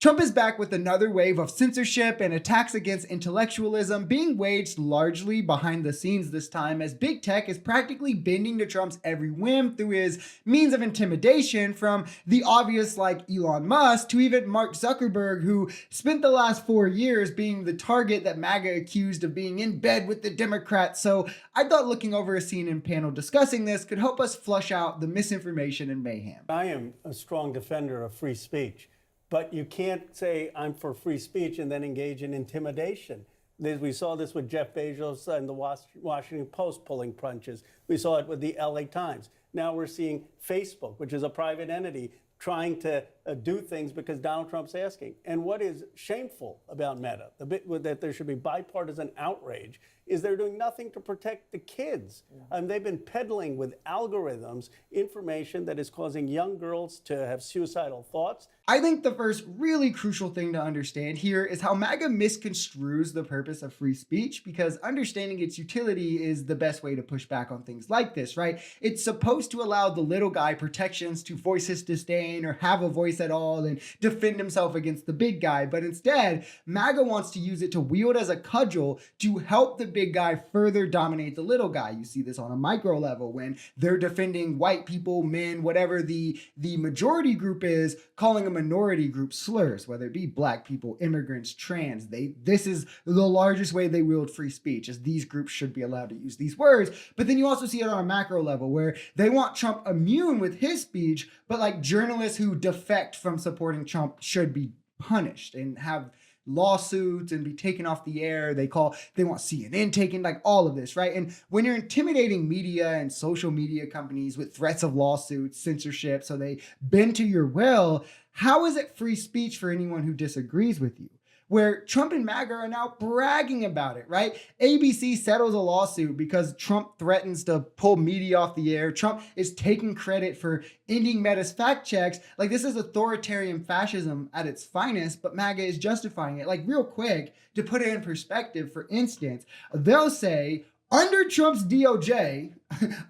Trump is back with another wave of censorship and attacks against intellectualism being waged largely behind the scenes this time, as big tech is practically bending to Trump's every whim through his means of intimidation, from the obvious like Elon Musk to even Mark Zuckerberg, who spent the last 4 years being the target that MAGA accused of being in bed with the Democrats. So I thought looking over a CNN panel discussing this could help us flush out the misinformation and mayhem. I am a strong defender of free speech. But you can't say I'm for free speech and then engage in intimidation. We saw this with Jeff Bezos and the Washington Post pulling punches. We saw it with the LA Times. Now we're seeing Facebook, which is a private entity, trying to do things because Donald Trump's asking. And what is shameful about Meta, the bit that there should be bipartisan outrage, is they're doing nothing to protect the kids. They've been peddling with algorithms information that is causing young girls to have suicidal thoughts. I think the first really crucial thing to understand here is how MAGA misconstrues the purpose of free speech, because understanding its utility is the best way to push back on things like this, right? It's supposed to allow the little guy protections to voice his disdain or have a voice at all and defend himself against the big guy. But instead, MAGA wants to use it to wield as a cudgel to help the big guy further dominate the little guy. You see this on a micro level when they're defending white people, men, whatever the majority group is, calling a minority group slurs, whether it be black people, immigrants, trans. This is the largest way they wield free speech, as these groups should be allowed to use these words. But then you also see it on a macro level where they want Trump immune with his speech, but like journalists who defect from supporting Trump should be punished and have lawsuits and be taken off the air. They want CNN taken, like all of this, right? And when you're intimidating media and social media companies with threats of lawsuits, censorship, so they bend to your will, how is it free speech for anyone who disagrees with you? Where Trump and MAGA are now bragging about it, right? ABC settles a lawsuit because Trump threatens to pull media off the air. Trump is taking credit for ending Meta's fact checks. Like, this is authoritarian fascism at its finest, but MAGA is justifying it. Like, real quick, to put it in perspective, for instance, they'll say, under Trump's DOJ,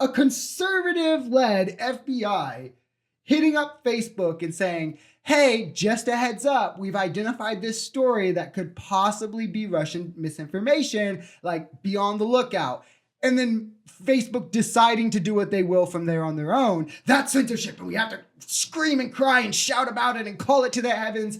a conservative-led FBI hitting up Facebook and saying, hey, just a heads up, we've identified this story that could possibly be Russian misinformation, like, be on the lookout. And then Facebook deciding to do what they will from there on their own. That's censorship, and we have to scream and cry and shout about it and call it to the heavens.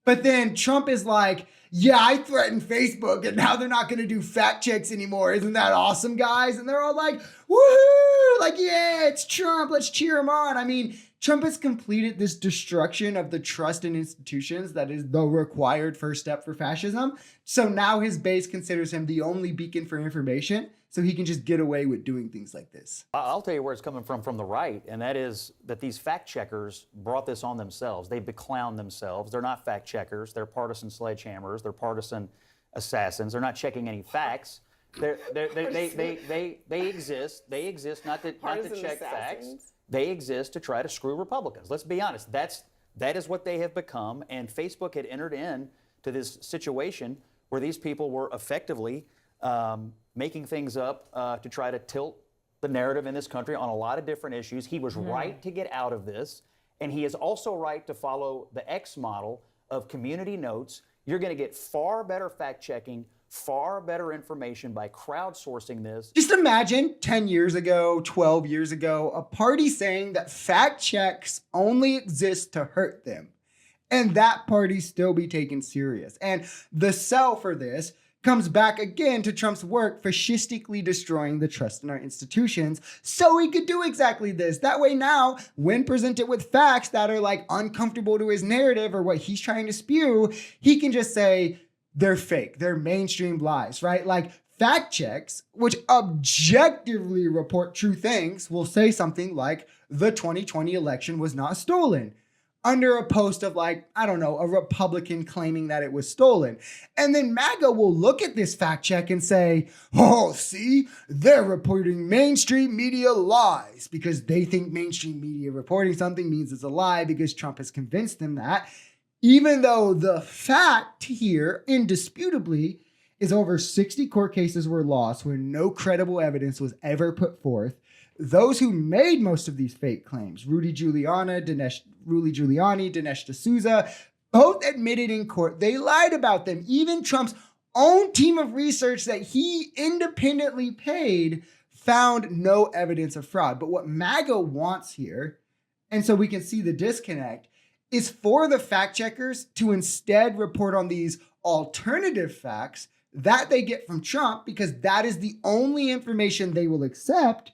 But then Trump is like, yeah, I threatened Facebook and now they're not going to do fact checks anymore. Isn't that awesome, guys? And they're all like, woohoo, like, yeah, it's Trump. Let's cheer him on. I mean, Trump has completed this destruction of the trust in institutions that is the required first step for fascism. So now his base considers him the only beacon for information, so he can just get away with doing things like this. I'll tell you where it's coming from the right, and that is that these fact checkers brought this on themselves. They beclowned themselves. They're not fact checkers. They're partisan sledgehammers. They're partisan assassins. They're not checking any facts. They exist. They exist not to check facts. They exist to try to screw Republicans. Let's be honest. That is what they have become. And Facebook had entered into this situation where these people were effectively making things up to try to tilt the narrative in this country on a lot of different issues. He was right to get out of this, and he is also right to follow the X model of community notes. You're going to get far better fact checking, far better information by crowdsourcing this. Just imagine 10 years ago, 12 years ago, a party saying that fact checks only exist to hurt them, and that party still be taken serious. And the sell for this comes back again to Trump's work fascistically destroying the trust in our institutions so he could do exactly this. That way now, when presented with facts that are like uncomfortable to his narrative or what he's trying to spew, he can just say, they're fake, they're mainstream lies, right? Like, fact checks, which objectively report true things, will say something like, the 2020 election was not stolen, under a post of like, I don't know, a Republican claiming that it was stolen. And then MAGA will look at this fact check and say, oh, see, they're reporting mainstream media lies because they think mainstream media reporting something means it's a lie because Trump has convinced them that, even though the fact here, indisputably, is over 60 court cases were lost where no credible evidence was ever put forth. Those who made most of these fake claims, Rudy Giuliani, Dinesh D'Souza, both admitted in court they lied about them. Even Trump's own team of research that he independently paid found no evidence of fraud. But what MAGA wants here, and so we can see the disconnect, is for the fact checkers to instead report on these alternative facts that they get from Trump, because that is the only information they will accept,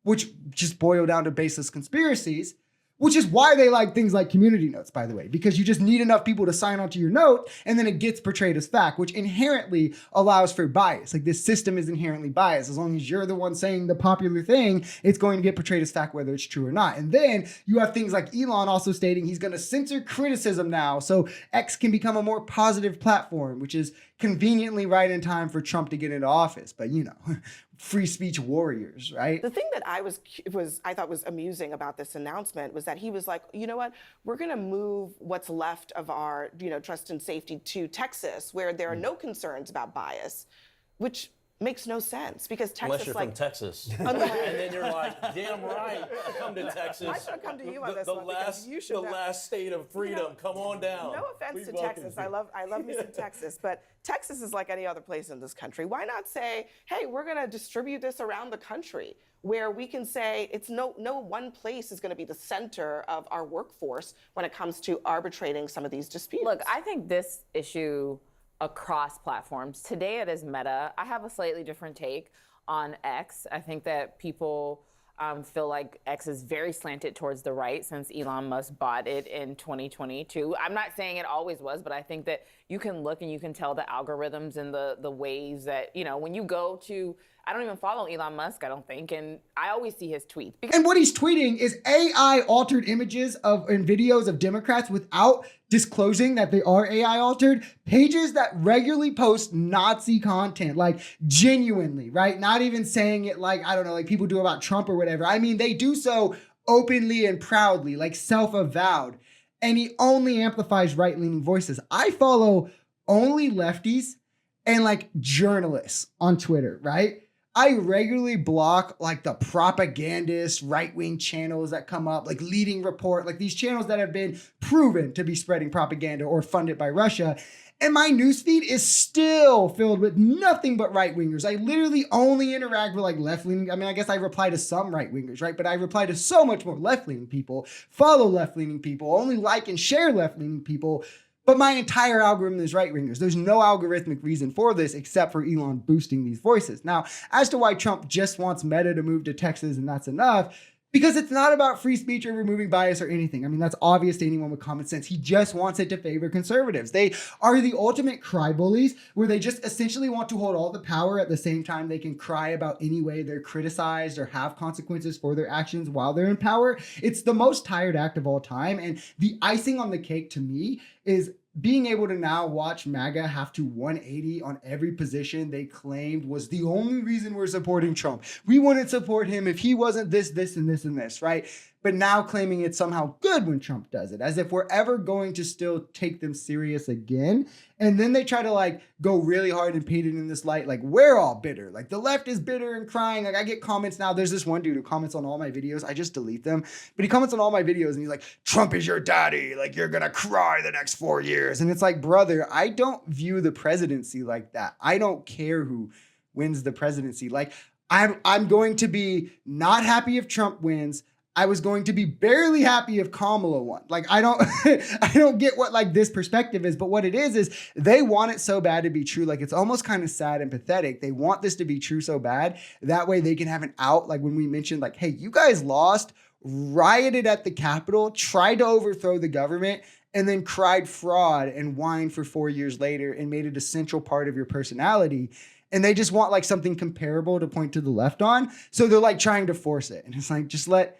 which just boil down to baseless conspiracies, which is why they like things like community notes, by the way, because you just need enough people to sign onto your note and then it gets portrayed as fact, which inherently allows for bias. Like, this system is inherently biased. As long as you're the one saying the popular thing, it's going to get portrayed as fact, whether it's true or not. And then you have things like Elon also stating he's going to censor criticism now, so X can become a more positive platform, which is conveniently right in time for Trump to get into office. But, you know, free speech warriors, right? The thing that I thought was amusing about this announcement was that he was like, you know what, we're going to move what's left of our, trust and safety to Texas, where there are no concerns about bias, which makes no sense, because Texas, unless you're from Texas, and then you're like, damn right, come to Texas. I should come to you on this one, because you should the last state of freedom. Come on down. No offense to Texas, I love me some Texas, but Texas is like any other place in this country. Why not say, hey, we're going to distribute this around the country, where we can say it's no one place is going to be the center of our workforce when it comes to arbitrating some of these disputes. Look, I think this issue across platforms, today it is Meta. I have a slightly different take on X. I think that people feel like X is very slanted towards the right since Elon Musk bought it in 2022. I'm not saying it always was, but I think that you can look and you can tell the algorithms and the ways that, when you go to, I don't even follow Elon Musk, I don't think, and I always see his tweets. And what he's tweeting is AI altered images and videos of Democrats without disclosing that they are AI altered, pages that regularly post Nazi content, like genuinely, right? Not even saying it like, I don't know, like people do about Trump or whatever. I mean, they do so openly and proudly, like self-avowed. And he only amplifies right-leaning voices. I follow only lefties and like journalists on Twitter, right? I regularly block like the propagandist right-wing channels that come up, like Leading Report, like these channels that have been proven to be spreading propaganda or funded by Russia. And my newsfeed is still filled with nothing but right-wingers. I literally only interact with like left-leaning. I mean, I guess I reply to some right-wingers, right? But I reply to so much more left-leaning people, follow left-leaning people, only like and share left-leaning people. But my entire algorithm is right-wingers. There's no algorithmic reason for this except for Elon boosting these voices. Now, as to why Trump just wants Meta to move to Texas and that's enough, because it's not about free speech or removing bias or anything. I mean, that's obvious to anyone with common sense. He just wants it to favor conservatives. They are the ultimate cry bullies, where they just essentially want to hold all the power at the same time they can cry about any way they're criticized or have consequences for their actions while they're in power. It's the most tired act of all time. And the icing on the cake to me is being able to now watch MAGA have to 180 on every position they claimed was the only reason we're supporting Trump. We wouldn't support him if he wasn't this, this, and this, and this, right? But now claiming it's somehow good when Trump does it, as if we're ever going to still take them serious again. And then they try to like go really hard and paint it in this light, like we're all bitter. Like the left is bitter and crying. Like I get comments now. There's this one dude who comments on all my videos. I just delete them. But he comments on all my videos and he's like, Trump is your daddy. Like you're going to cry the next 4 years. And it's like, brother, I don't view the presidency like that. I don't care who wins the presidency. Like I'm going to be not happy if Trump wins. I was going to be barely happy if Kamala won. Like, I don't get what like this perspective is, but what it is they want it so bad to be true. Like, it's almost kind of sad and pathetic. They want this to be true so bad. That way they can have an out. Like when we mentioned like, hey, you guys lost, rioted at the Capitol, tried to overthrow the government, and then cried fraud and whined for 4 years later and made it a central part of your personality. And they just want like something comparable to point to the left on. So they're like trying to force it. And it's like,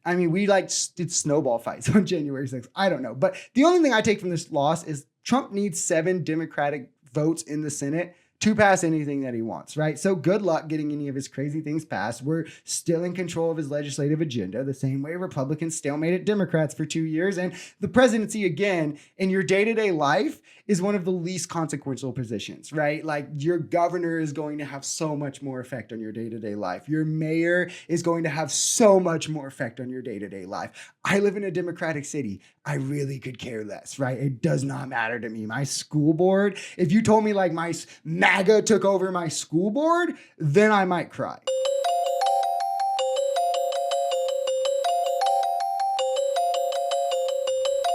we like did snowball fights on January 6th. I don't know. But the only thing I take from this loss is Trump needs 7 Democratic votes in the Senate to pass anything that he wants, right? So good luck getting any of his crazy things passed. We're still in control of his legislative agenda, the same way Republicans stalemated Democrats for 2 years. And the presidency, again, in your day-to-day life is one of the least consequential positions, right? Like your governor is going to have so much more effect on your day-to-day life. Your mayor is going to have so much more effect on your day-to-day life. I live in a Democratic city. I really could care less, right? It does not matter to me. My school board, if you told me like my MAGA took over my school board, then I might cry.